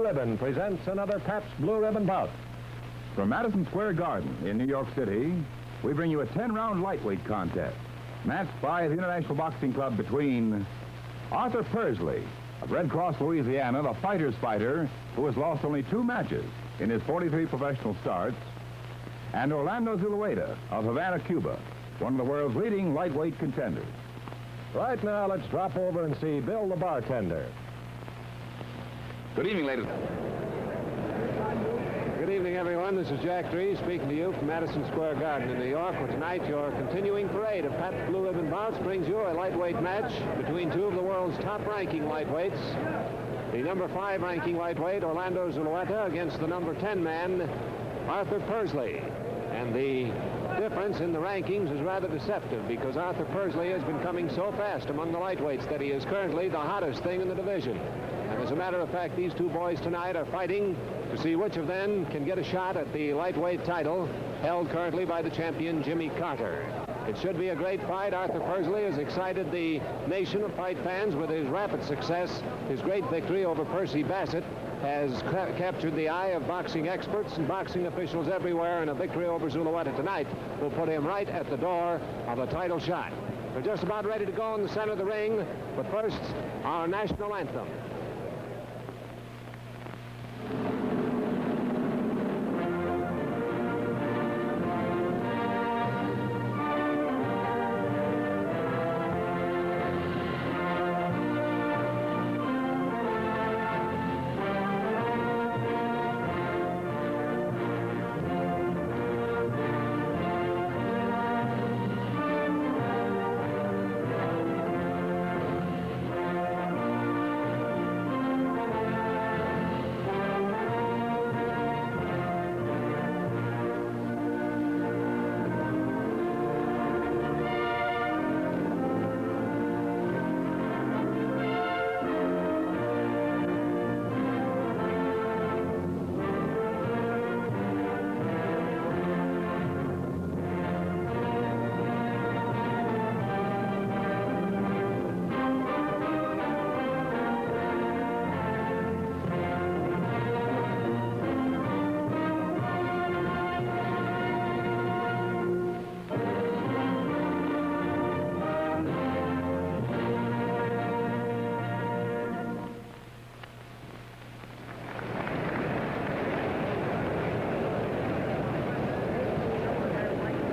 Ribbon presents another Pabst Blue Ribbon bout. From Madison Square Garden in New York City, we bring you a 10-round lightweight contest, matched by the International Boxing Club between Arthur Persley of Red Cross, Louisiana, the fighter's fighter who has lost only 2 matches in his 43 professional starts, and Orlando Zulueta of Havana, Cuba, one of the world's leading lightweight contenders. Right now, let's drop over and see Bill the bartender. Good evening, ladies. Good evening, everyone. This is Jack Dries speaking to you from Madison Square Garden in New York, where tonight your continuing parade of Pabst Blue Ribbon bouts brings you a lightweight match between 2 of the world's top-ranking lightweights. The number 5 ranking lightweight, Orlando Zulueta, against the number 10 man, Arthur Persley. And the difference in the rankings is rather deceptive because Arthur Persley has been coming so fast among the lightweights that he is currently the hottest thing in the division. And as a matter of fact, these 2 boys tonight are fighting to see which of them can get a shot at the lightweight title held currently by the champion Jimmy Carter. It should be a great fight. Arthur Persley has excited the nation of fight fans with his rapid success. His great victory over Percy Bassett has captured the eye of boxing experts and boxing officials everywhere, and a victory over Zulueta tonight will put him right at the door of a title shot. We're just about ready to go in the center of the ring, but first, our national anthem.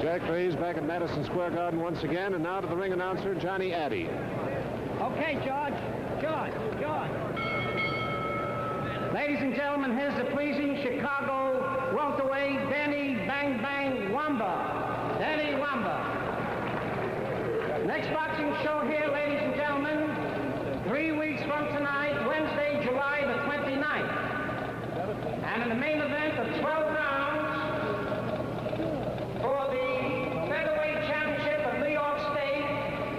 Jack Dries back at Madison Square Garden once again, and now to the ring announcer, Johnny Addy. Okay, George. Ladies and gentlemen, here's the pleasing Chicago welterweight Danny Bang Bang Wamba. Danny Wamba. Next boxing show here, ladies and gentlemen, 3 weeks from tonight, Wednesday, July the 29th. And in the main event of 12 rounds for the featherweight championship of New York State,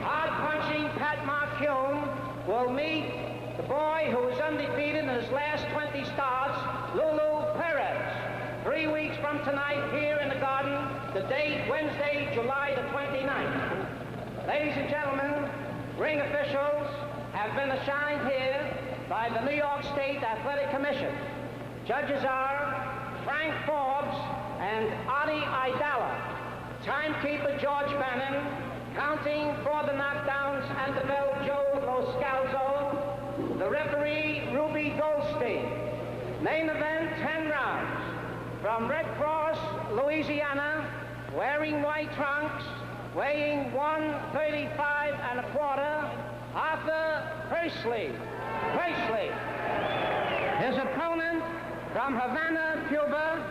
hard-punching Pat Marquilne will meet the boy who is undefeated in his last 20 starts, Lulu Perez. 3 weeks from tonight here in the Garden, the date Wednesday, July the 29th. Ladies and gentlemen, ring officials have been assigned here by the New York State Athletic Commission. Judges are Frank Forbes and Adi Idala. Timekeeper George Bannon. Counting for the knockdowns, Antibel Joe Loscalzo. The referee, Ruby Goldstein. Main event, 10 rounds. From Red Cross, Louisiana, wearing white trunks, weighing 135 1/4, Arthur Persley. His opponent from Havana, Cuba,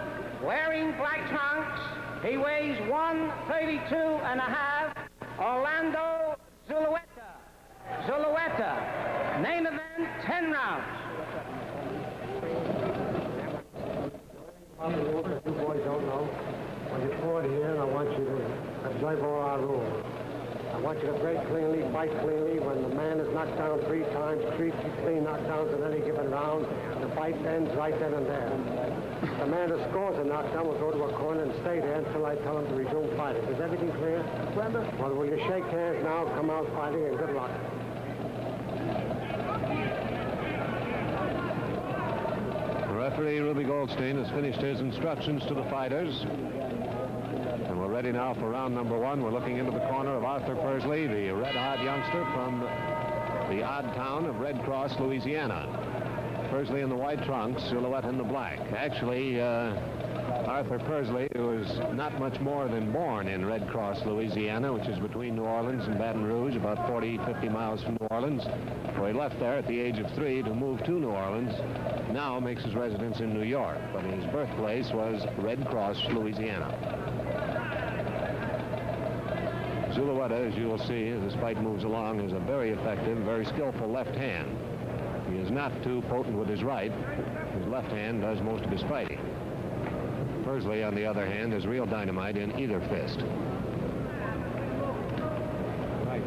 wearing black trunks, he weighs 132 1/2, Orlando Zulueta. Main event, 10 rounds. You boys don't know. When you fought here, I want you to observe all our rules. I want you to break cleanly, fight cleanly. When the man is knocked down 3 times, 3 clean knockdowns in any given round, the fight ends right then and there. The man who scores a knockdown will go to a corner and stay there until I tell him to resume fighting. Is everything clear? Well, will you shake hands now, come out fighting, and good luck. Referee Ruby Goldstein has finished his instructions to the fighters. And we're ready now for round number one. We're looking into the corner of Arthur Persley, the red-hot youngster from the odd town of Red Cross, Louisiana. Persley in the white trunks, Zulueta in the black. Actually, Arthur Persley was not much more than born in Red Cross, Louisiana, which is between New Orleans and Baton Rouge, about 40, 50 miles from New Orleans. So he left there at the age of 3 to move to New Orleans. Now makes his residence in New York, but his birthplace was Red Cross, Louisiana. Zulueta, as you will see as this fight moves along, is a very effective, very skillful left hand. He is not too potent with his right. His left hand does most of his fighting. Persley, on the other hand, is real dynamite in either fist. Right.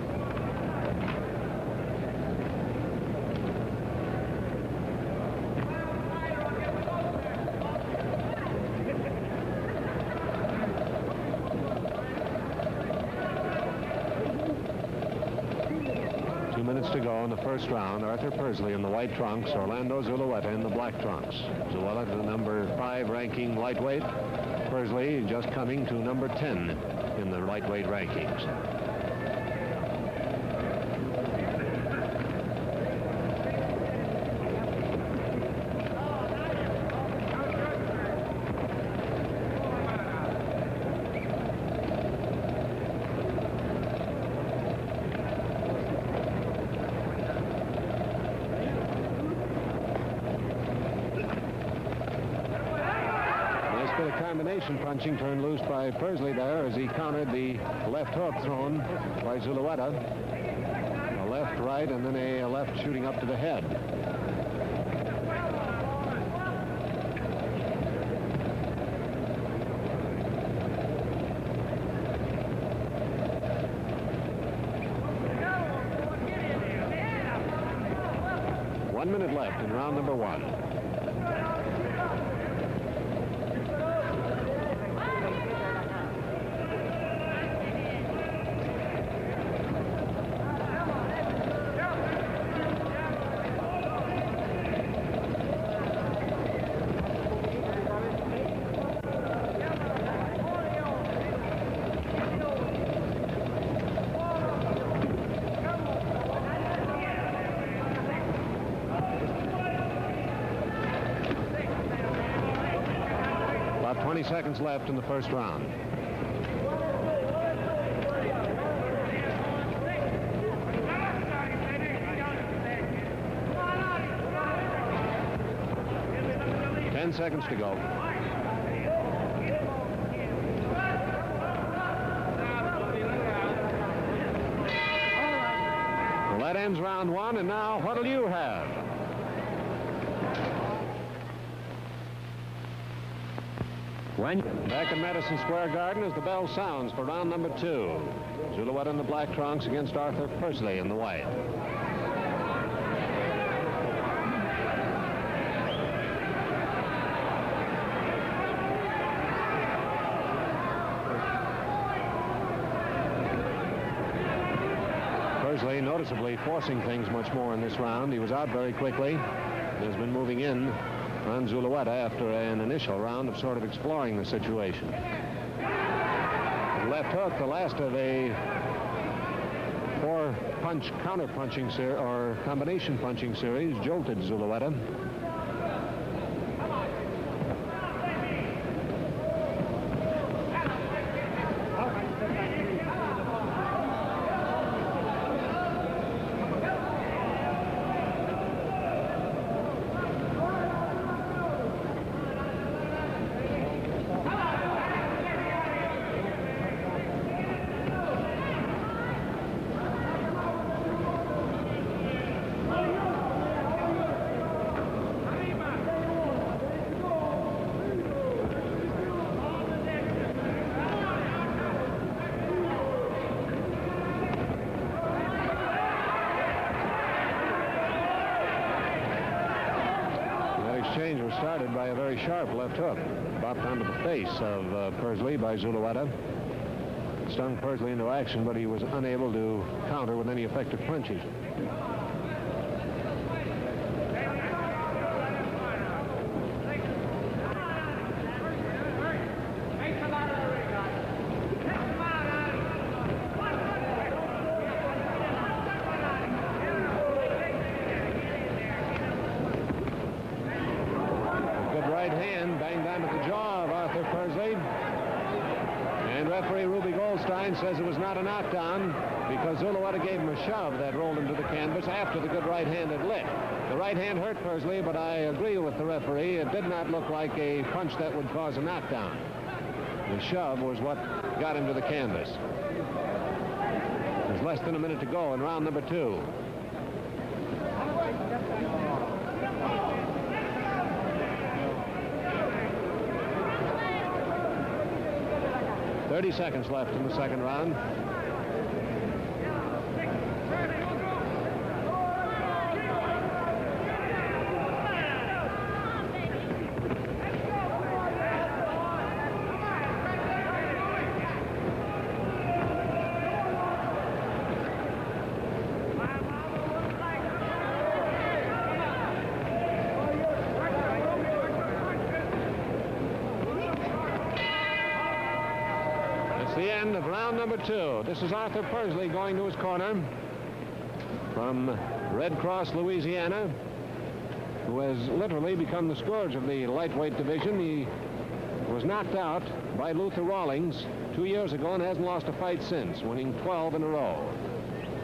2 minutes to go in the first round. Arthur Persley in the white trunks, Orlando Zulueta in the black trunks. Zulueta, the number 5 ranking lightweight. Persley just coming to number 10 in the lightweight rankings. Combination punching turned loose by Persley there as he countered the left hook thrown by Zulueta. A left, right, and then a left shooting up to the head. One minute left in round number one. About 20 seconds left in the first round. Ten seconds to go. Well, that ends round one, and now what'll you have? Back in Madison Square Garden as the bell sounds for round number two. Zulueta in the black trunks against Arthur Persley in the white. Persley noticeably forcing things much more in this round. He was out very quickly. Has been moving in on Zulueta after an initial round of sort of exploring the situation. The left hook, the last of a 4-punch counter-punching or combination punching series, jolted Zulueta. Exchange was started by a very sharp left hook, bopped onto the face of Persley by Zulueta. Stung Persley into action, but he was unable to counter with any effective punches. referee, Ruby Goldstein, says it was not a knockdown because Zulueta gave him a shove that rolled him to the canvas after the good right hand had lit. The right hand hurt Persley, but I agree with the referee. It did not look like a punch that would cause a knockdown. The shove was what got him to the canvas. There's less than a minute to go in round number 2. "30 seconds left in the second round. The end of round number 2. This is Arthur Persley going to his corner from Red Cross, Louisiana, who has literally become the scourge of the lightweight division. He was knocked out by Luther Rawlings 2 years ago and hasn't lost a fight since, winning 12 in a row.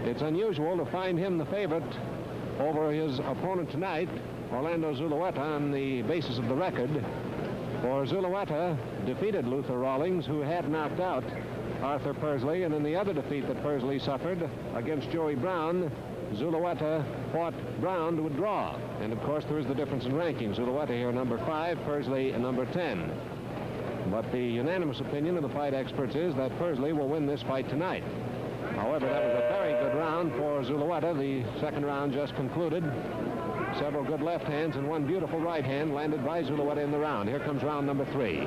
It's unusual to find him the favorite over his opponent tonight, Orlando Zulueta, on the basis of the record. For Zulueta defeated Luther Rawlings, who had knocked out Arthur Persley, and in the other defeat that Persley suffered against Joey Brown, Zulueta fought Brown to a draw. And of course there is the difference in rankings. Zulueta here number 5, Persley number 10. But the unanimous opinion of the fight experts is that Persley will win this fight tonight. However, that was a very good round for Zulueta. The second round just concluded. Several good left hands and one beautiful right hand landed by Zulueta in the round. Here comes round number 3.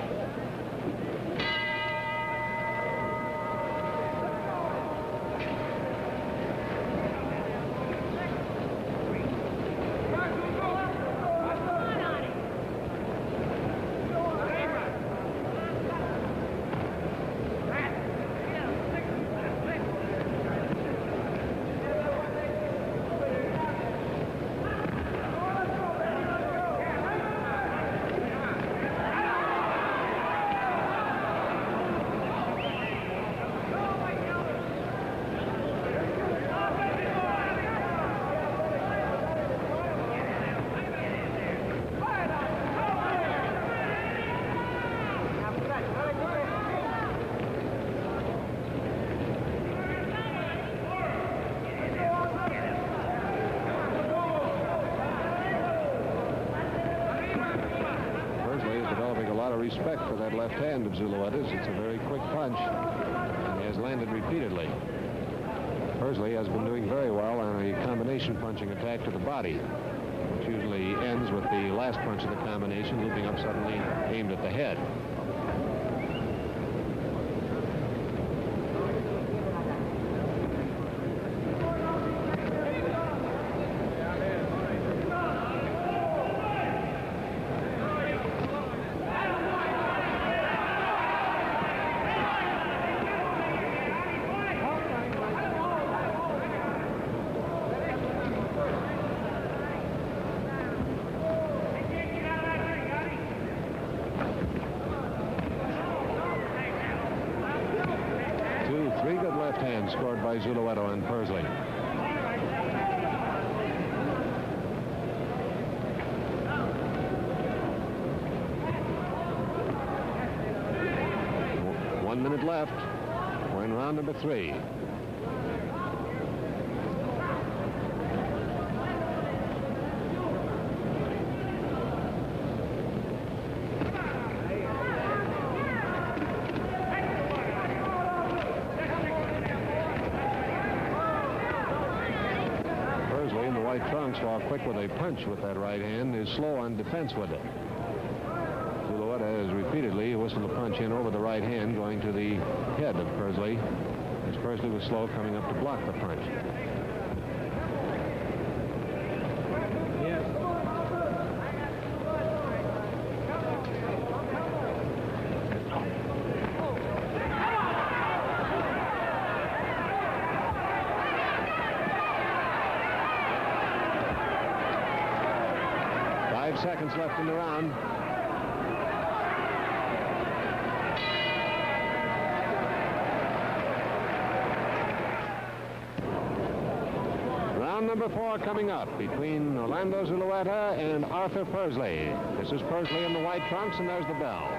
Respect for that left hand of Zulueta's. It's a very quick punch and has landed repeatedly. Persley has been doing very well on a combination punching attack to the body, which usually ends with the last punch of the combination looping up suddenly aimed at the head. Scored by Zulueta and Persley. One minute left. We're in round number 3. Trunks, while quick with a punch with that right hand, is slow on defense with it. Zulueta has repeatedly whistled a punch in over the right hand going to the head of Persley, as Persley was slow coming up to block the punch. Yes. 5 seconds left in the round. number 4 coming up between Orlando Zulueta and Arthur Persley. This is Persley in the white trunks, and there's the bell.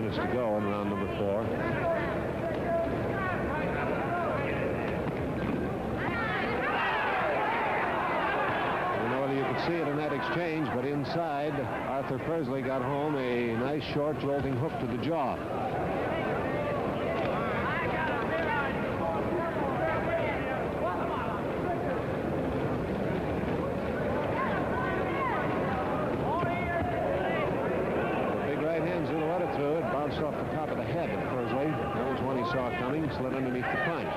To go in round number 4. I don't know whether you could see it in that exchange, but inside, Arthur Persley got home a nice short jolting hook to the jaw. Zulueta threw it, bounced off the top of the head of Persley. That was one he saw coming, slid underneath the punch.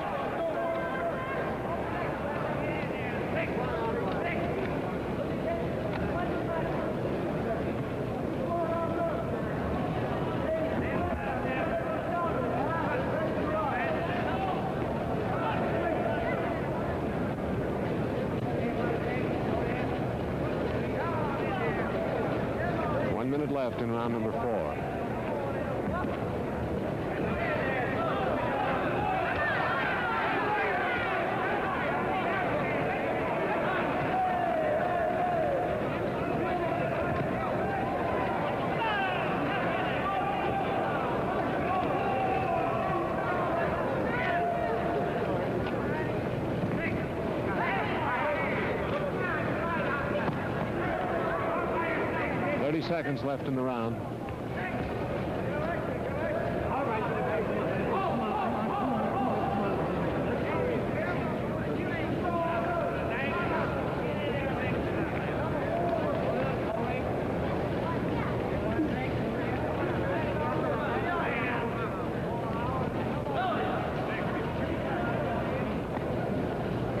Left in round number 4. Seconds left in the round.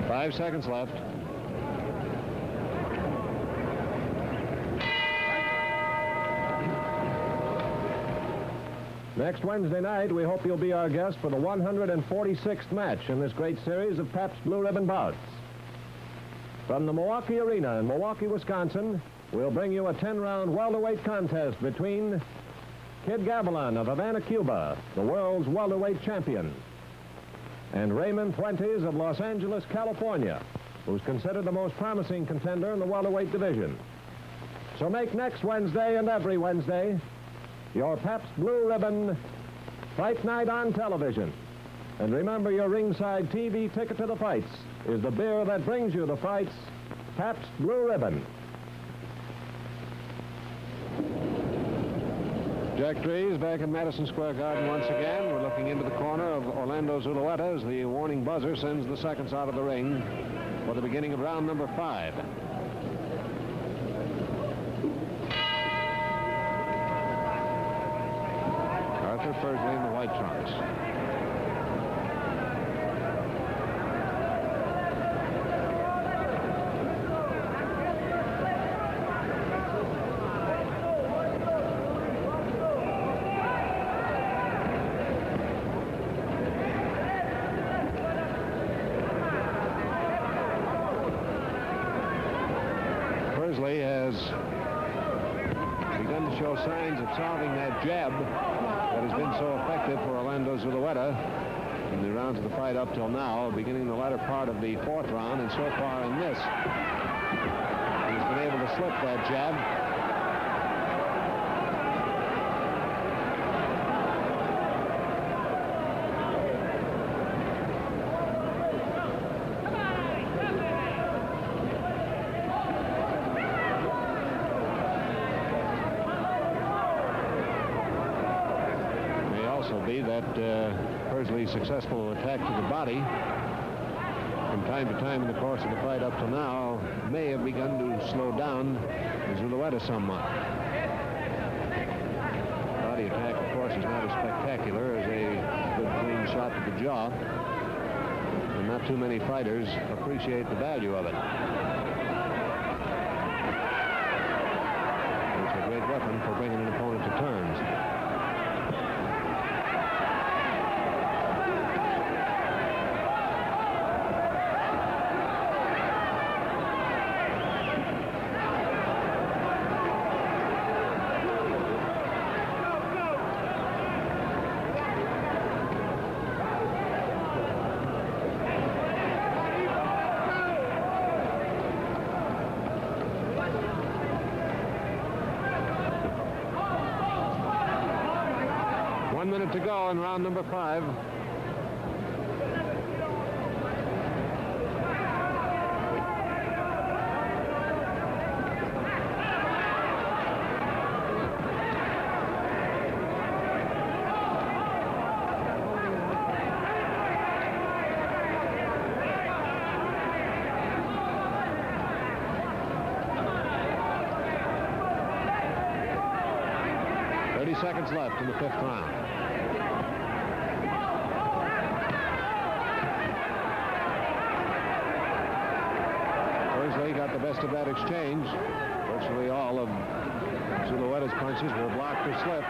Five seconds left. Next Wednesday night, we hope you'll be our guest for the 146th match in this great series of Pabst Blue Ribbon bouts. From the Milwaukee Arena in Milwaukee, Wisconsin, we'll bring you a 10-round welterweight contest between Kid Gavilan of Havana, Cuba, the world's welterweight champion, and Raymond Fuentes of Los Angeles, California, who's considered the most promising contender in the welterweight division. So make next Wednesday and every Wednesday your Pabst Blue Ribbon Fight Night on television. And remember, your ringside TV ticket to the fights is the beer that brings you the fights, Pabst Blue Ribbon. Jack Drees back in Madison Square Garden once again. We're looking into the corner of Orlando Zulueta as the warning buzzer sends the seconds out of the ring for the beginning of round number 5. Arthur Persley in the white trunks. Persley has begun to show signs of solving that jab that has been so effective for Orlando Zulueta in the rounds of the fight up till now, beginning the latter part of the 4th round, and so far in this, he's been able to slip that jab. will be that Persley's successful attack to the body from time to time in the course of the fight up to now may have begun to slow down Zulueta somewhat. Body attack, of course, is not as spectacular as a good clean shot to the jaw. And not too many fighters appreciate the value of it. It's a great weapon for bringing an opponent to terms. To go in round number 5. Seconds left in the 5th round. Persley got the best of that exchange. Virtually all of Zulueta's punches were blocked or slipped.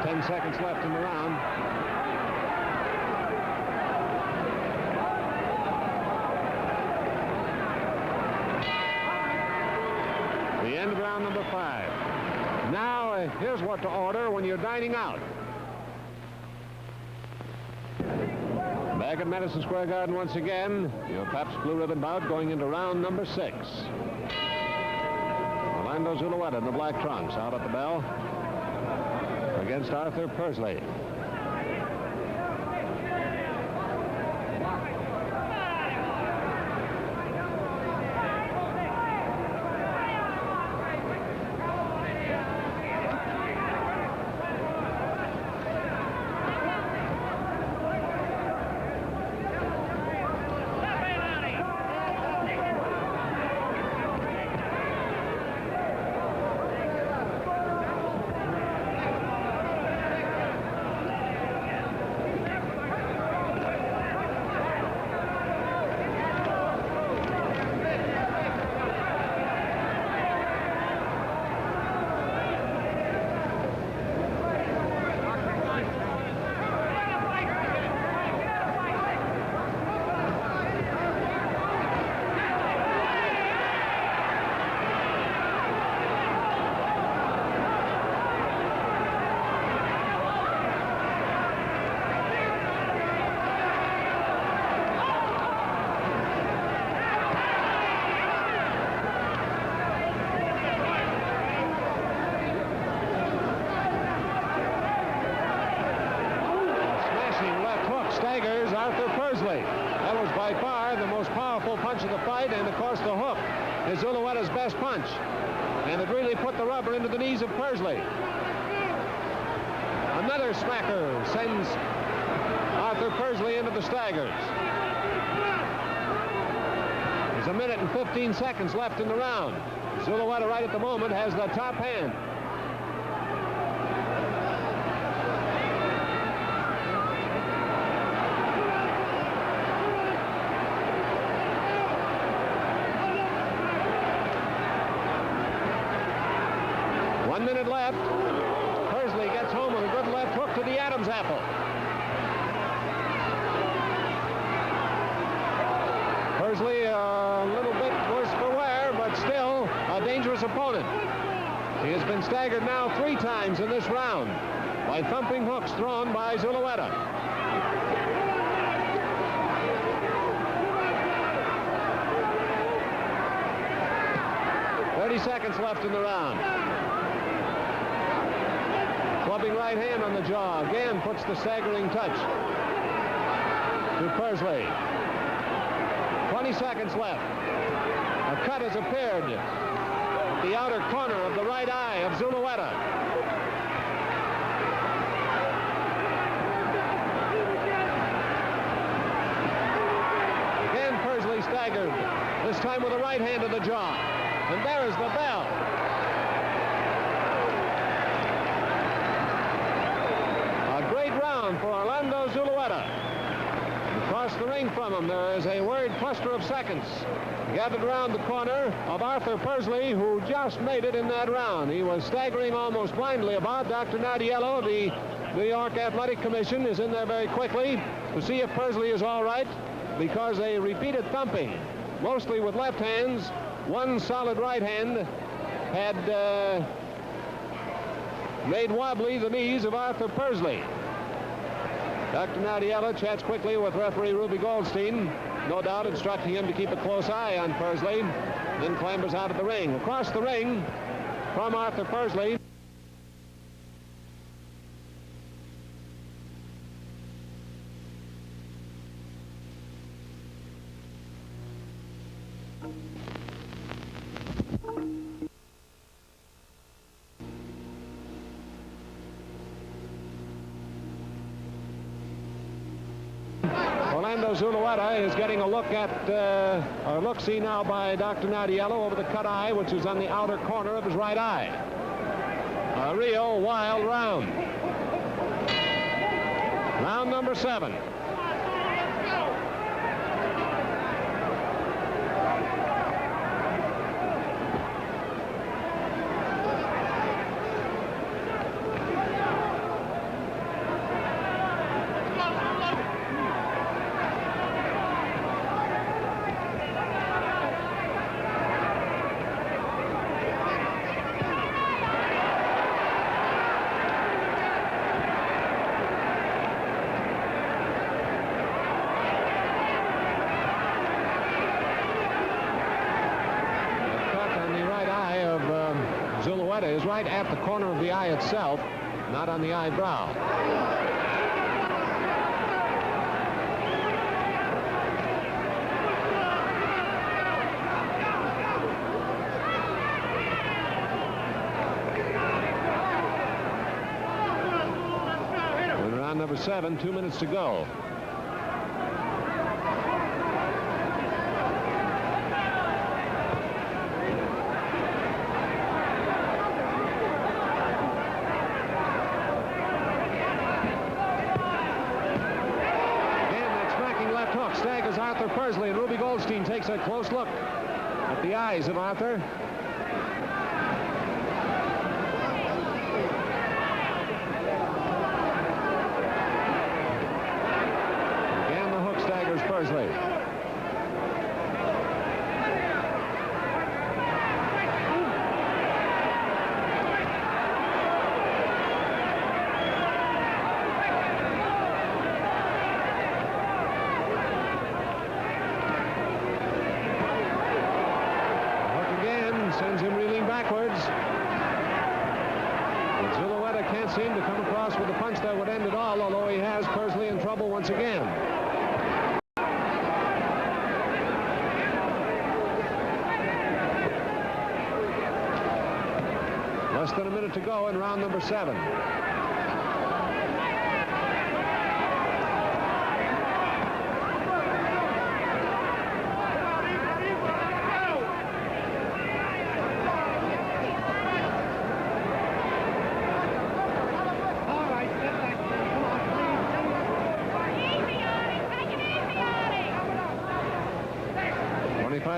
10 seconds left in the round. The end of round number 5. Now, here's what to order when you're dining out. Back at Madison Square Garden once again, your Pabst Blue Ribbon bout going into round number 6. Orlando Zulueta in the black trunks out at the bell against Arthur Persley. Staggers Arthur Persley. That was by far the most powerful punch of the fight, and of course the hook is Zulueta's best punch. And it really put the rubber into the knees of Persley. Another smacker sends Arthur Persley into the staggers. There's a minute and 15 seconds left in the round. Zulueta right at the moment has the top hand. One minute left. Persley gets home with a good left hook to the Adam's apple. Persley a little bit worse for wear, but still a dangerous opponent. He has been staggered now 3 times in this round by thumping hooks thrown by Zulueta. Seconds left in the round. Clubbing right hand on the jaw again puts the staggering touch to Persley. 20 seconds left. A cut has appeared at the outer corner of the right eye of Zulueta. time with a right hand to the jaw. And there's the bell. A great round for Orlando Zulueta. Across the ring from him, there is a worried cluster of seconds gathered around the corner of Arthur Persley, who just made it in that round. He was staggering almost blindly about. Dr. Nardiello, the New York Athletic Commission, is in there very quickly to see if Persley is all right, because a repeated thumping, mostly with left hands, one solid right hand, had made wobbly the knees of Arthur Persley. Dr. Nardiello chats quickly with referee Ruby Goldstein, no doubt instructing him to keep a close eye on Persley, then clambers out of the ring. Across the ring from Arthur Persley. Orlando Zulueta is getting a look at, or look-see now by Dr. Nardiello over the cut eye, which is on the outer corner of his right eye. A real wild round. Round number 7. Zulueta is right at the corner of the eye itself, not on the eyebrow. In round number 7, 2 minutes to go. Staggers Arthur Persley, and Ruby Goldstein takes a close look at the eyes of Arthur. Again, the hook staggers Persley. 1 minute to go in round number 7.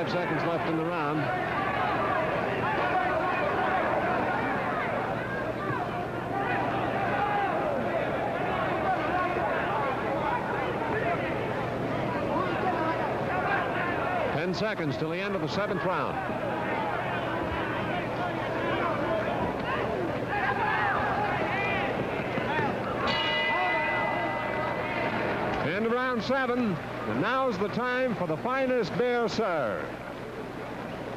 Seconds left in the round. Ten seconds till the end of the 7th round. End of round 7, and now's the time for the finest beer served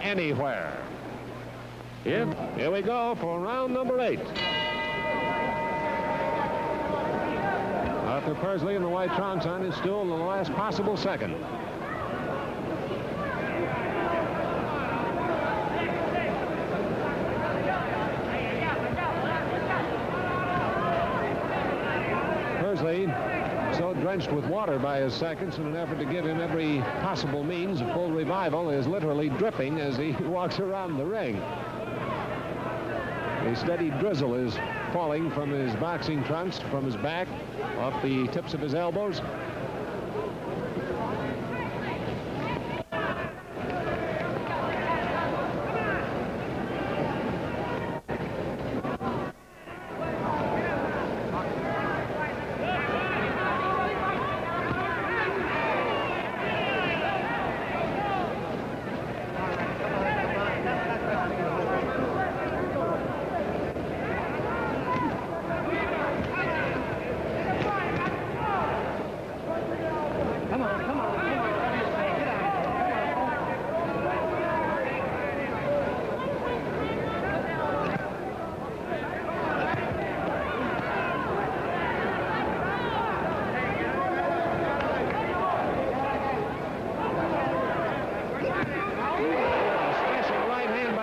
anywhere. Here we go for round number 8. Arthur Persley in the white trunks on his stool in the last possible second. Persley so drenched with water by his seconds in an effort to give him every possible means of full revival, is literally dripping as he walks around the ring. A steady drizzle is falling from his boxing trunks, from his back, off the tips of his elbows.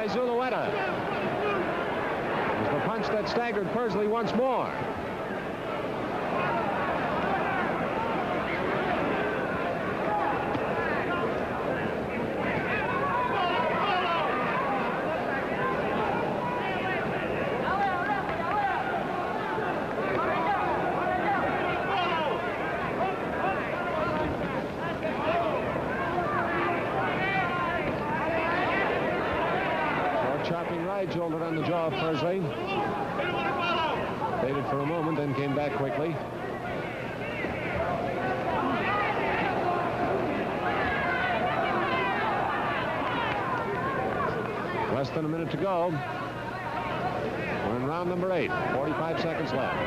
Zulueta. It was the punch that staggered Persley once more. Chopping right shoulder on the jaw of Persley. Faded for a moment, then came back quickly. Less than a minute to go. We're in round number 8. 45 seconds left.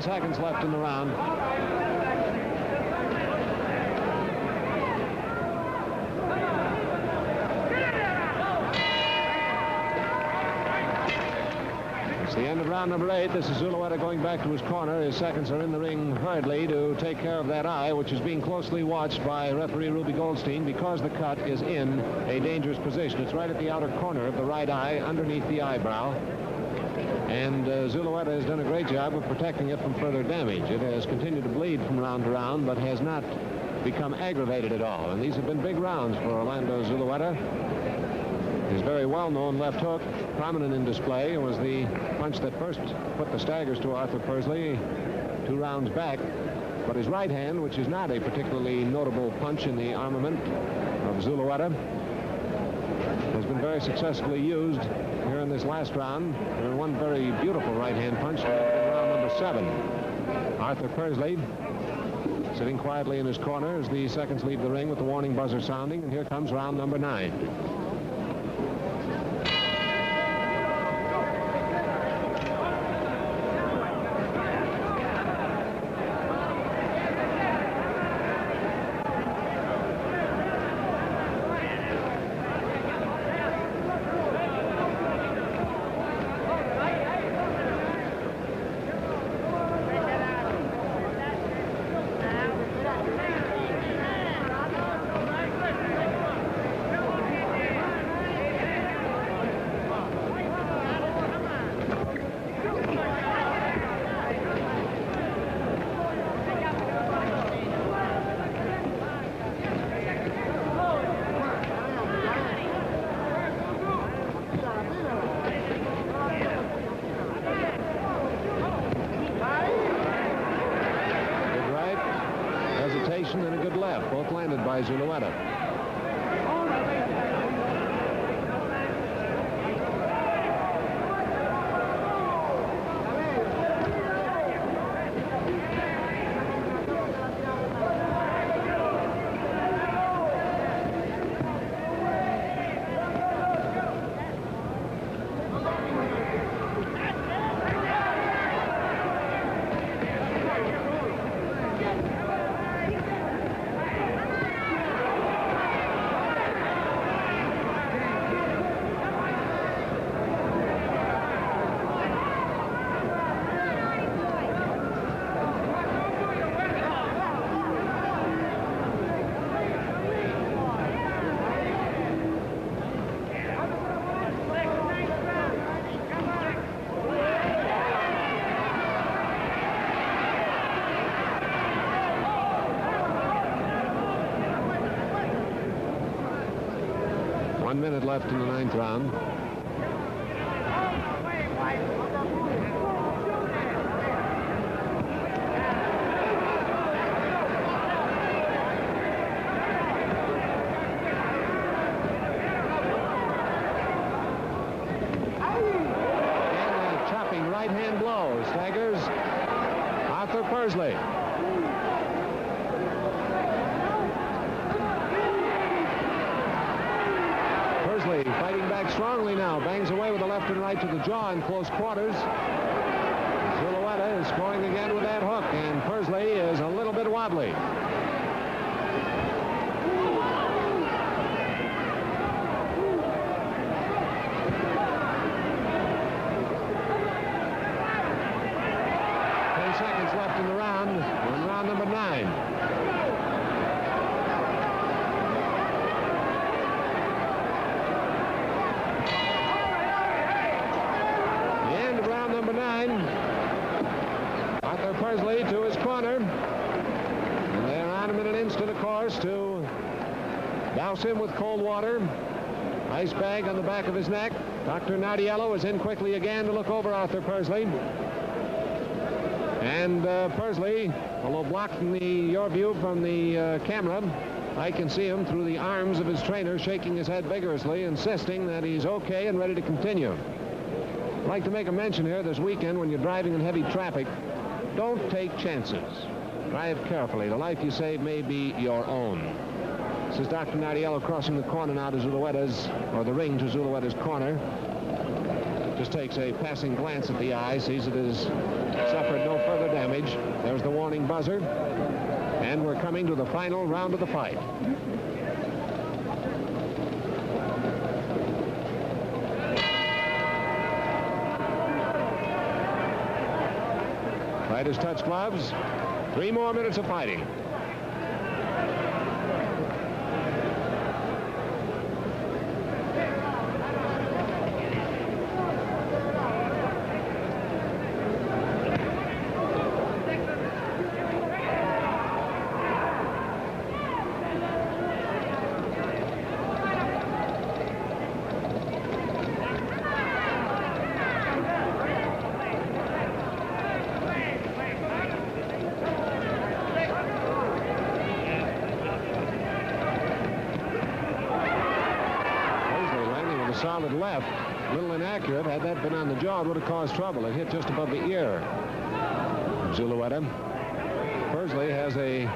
Seconds left in the round. It's the end of round number 8. This is Zulueta going back to his corner. His seconds are in the ring hurriedly to take care of that eye, which is being closely watched by referee Ruby Goldstein because the cut is in a dangerous position. It's right at the outer corner of the right eye, underneath the eyebrow. And Zulueta has done a great job of protecting it from further damage. It has continued to bleed from round to round, but has not become aggravated at all. And these have been big rounds for Orlando Zulueta. His very well-known left hook, prominent in display, was the punch that first put the staggers to Arthur Persley 2 rounds back. But his right hand, which is not a particularly notable punch in the armament of Zulueta, has been very successfully used here in this last round. And one very beautiful right-hand punch in round number 7. Arthur Persley sitting quietly in his corner as the seconds leave the ring with the warning buzzer sounding. And here comes round number 9. And a good left, both landed by Zulueta. 1 minute left in the 9th round. Right-hand blow staggers Arthur Persley. Persley fighting back strongly now. Bangs away with the left and right to the jaw in close quarters. Zulueta is scoring again with that hook, and Persley is a little bit wobbly. Seconds left in the round. We're in round number 9. The end of round number 9. Arthur Persley to his corner. And they're on him in an instant, of course, to douse him with cold water. Ice bag on the back of his neck. Dr. Nardiello is in quickly again to look over Arthur Persley. And Persley, although blocking your view from the camera, I can see him through the arms of his trainer shaking his head vigorously, insisting that he's okay and ready to continue. I'd like to make a mention here this weekend when you're driving in heavy traffic, don't take chances. Drive carefully. The life you save may be your own. This is Dr. Nardiello crossing the corner now to Zulueta's, or the ring to Zulueta's corner. Just takes a passing glance at the eye, sees it has suffered no further damage. There's the warning buzzer. And we're coming to the final round of the fight. Fighters touch gloves. 3 more minutes of fighting. Solid left, a little inaccurate. Had that been on the jaw, it would have caused trouble. It hit just above the ear. Zulueta. Persley has a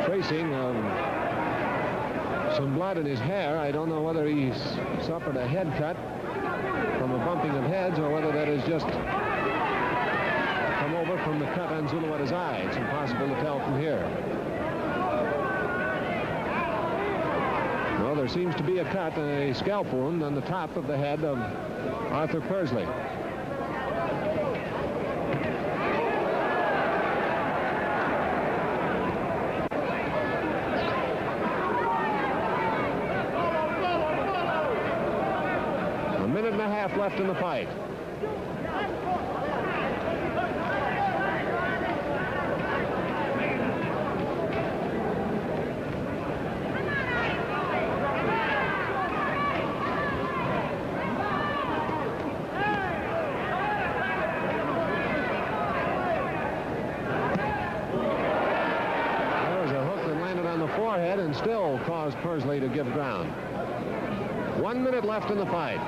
tracing of some blood in his hair. I don't know whether he's suffered a head cut from a bumping of heads or whether that has just come over from the cut on Zulueta's eye. It's impossible to tell from here. Well, there seems to be a cut, a scalp wound on the top of the head of Arthur Persley. A minute and a half left in the fight. And still caused Persley to give ground. 1 minute left in the fight.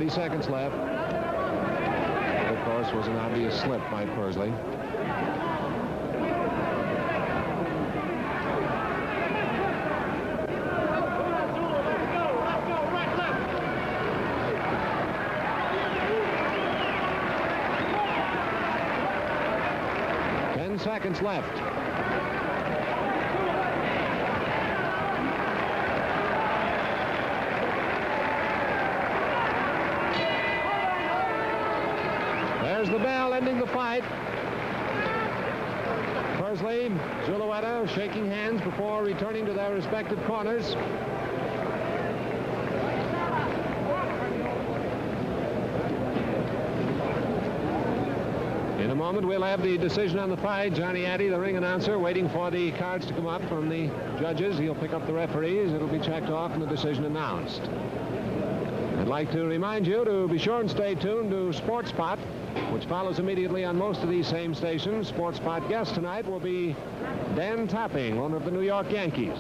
Seconds left. Of course, was an obvious slip by Persley. Seconds left. ending the fight. Persley, Zulueta shaking hands before returning to their respective corners. In a moment, we'll have the decision on the fight. Johnny Addy, the ring announcer, waiting for the cards to come up from the judges. He'll pick up the referees. It'll be checked off and the decision announced. I'd like to remind you to be sure and stay tuned to Sports Spot, which follows immediately on most of these same stations. Sports Spot guest tonight will be Dan Topping, owner of the New York Yankees.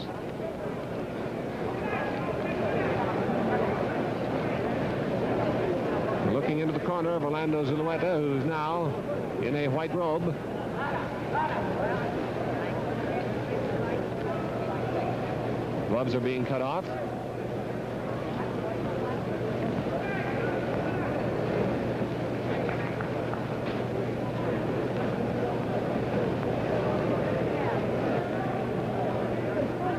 Looking into the corner of Orlando Zulueta, who's now in a white robe. Gloves are being cut off.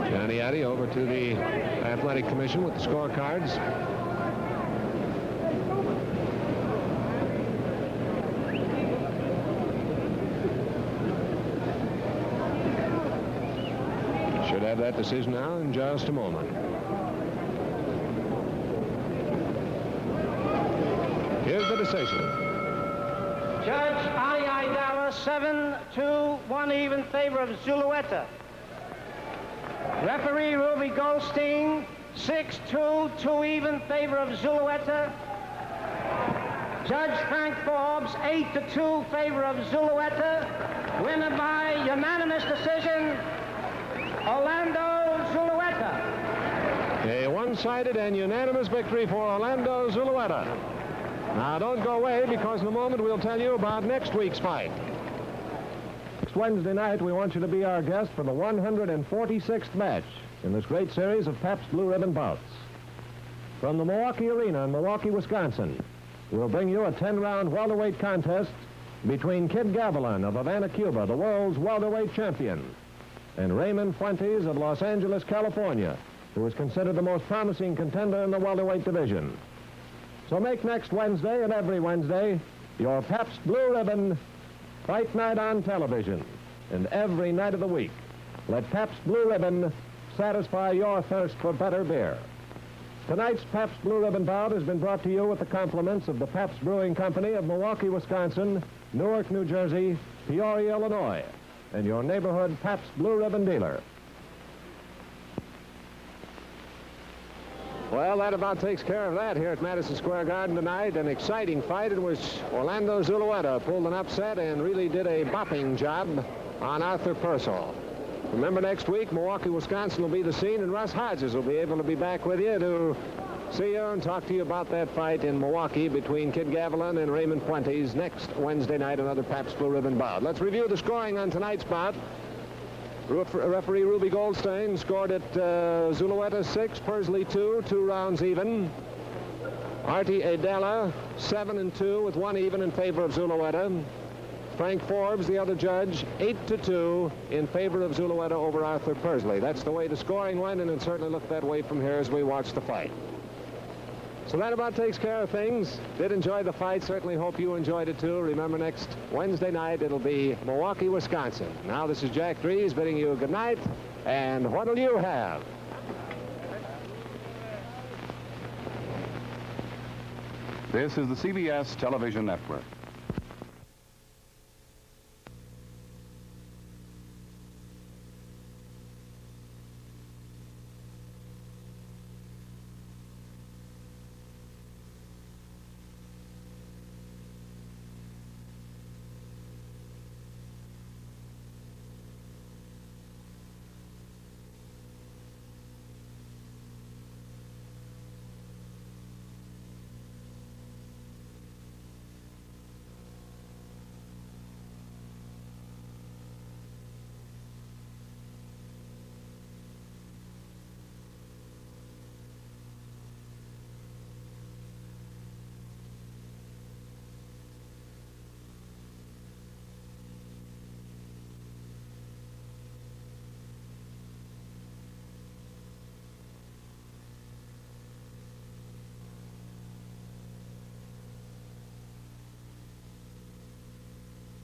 Johnny Addy over to the Athletic Commission with the scorecards. Should have that decision now in just a moment. Here's the decision. Judge Ali Aidala, 7-2, 1 even, favor of Zulueta. Referee Ruby Goldstein, 6-2, 2 even, favor of Zulueta. Judge Frank Forbes, 8-2, favor of Zulueta. Winner by unanimous decision, Orlando Zulueta. A one-sided and unanimous victory for Orlando Zulueta. Now, don't go away, because in a moment we'll tell you about next week's fight. Next Wednesday night, we want you to be our guest for the 146th match in this great series of Pabst Blue Ribbon bouts. From the Milwaukee Arena in Milwaukee, Wisconsin, we'll bring you a 10-round welterweight contest between Kid Gavilan of Havana, Cuba, the world's welterweight champion, and Raymond Fuentes of Los Angeles, California, who is considered the most promising contender in the welterweight division. So make next Wednesday and every Wednesday your Pabst Blue Ribbon fight night on television, and every night of the week. Let Pabst Blue Ribbon satisfy your thirst for better beer. Tonight's Pabst Blue Ribbon bout has been brought to you with the compliments of the Pabst Brewing Company of Milwaukee, Wisconsin, Newark, New Jersey, Peoria, Illinois, and your neighborhood Pabst Blue Ribbon dealer. Well, that about takes care of that here at Madison Square Garden tonight. An exciting fight in which Orlando Zulueta pulled an upset and really did a bopping job on Arthur Persley. Remember, next week, Milwaukee, Wisconsin will be the scene, and Russ Hodges will be able to be back with you to see you and talk to you about that fight in Milwaukee between Kid Gavilan and Raymond Fuentes next Wednesday night, another Pabst Blue Ribbon bout. Let's review the scoring on tonight's bout. Referee Ruby Goldstein scored it Zulueta 6, Persley 2, 2 rounds even. Artie Aidala 7-2 with 1 even in favor of Zulueta. Frank Forbes, the other judge, 8-2 in favor of Zulueta over Arthur Persley. That's the way the scoring went, and it certainly looked that way from here as we watched the fight. So that about takes care of things. Did enjoy the fight. Certainly hope you enjoyed it too. Remember, next Wednesday night it'll be Milwaukee, Wisconsin. Now this is Jack Dries bidding you good night. And what'll you have? This is the CBS Television Network.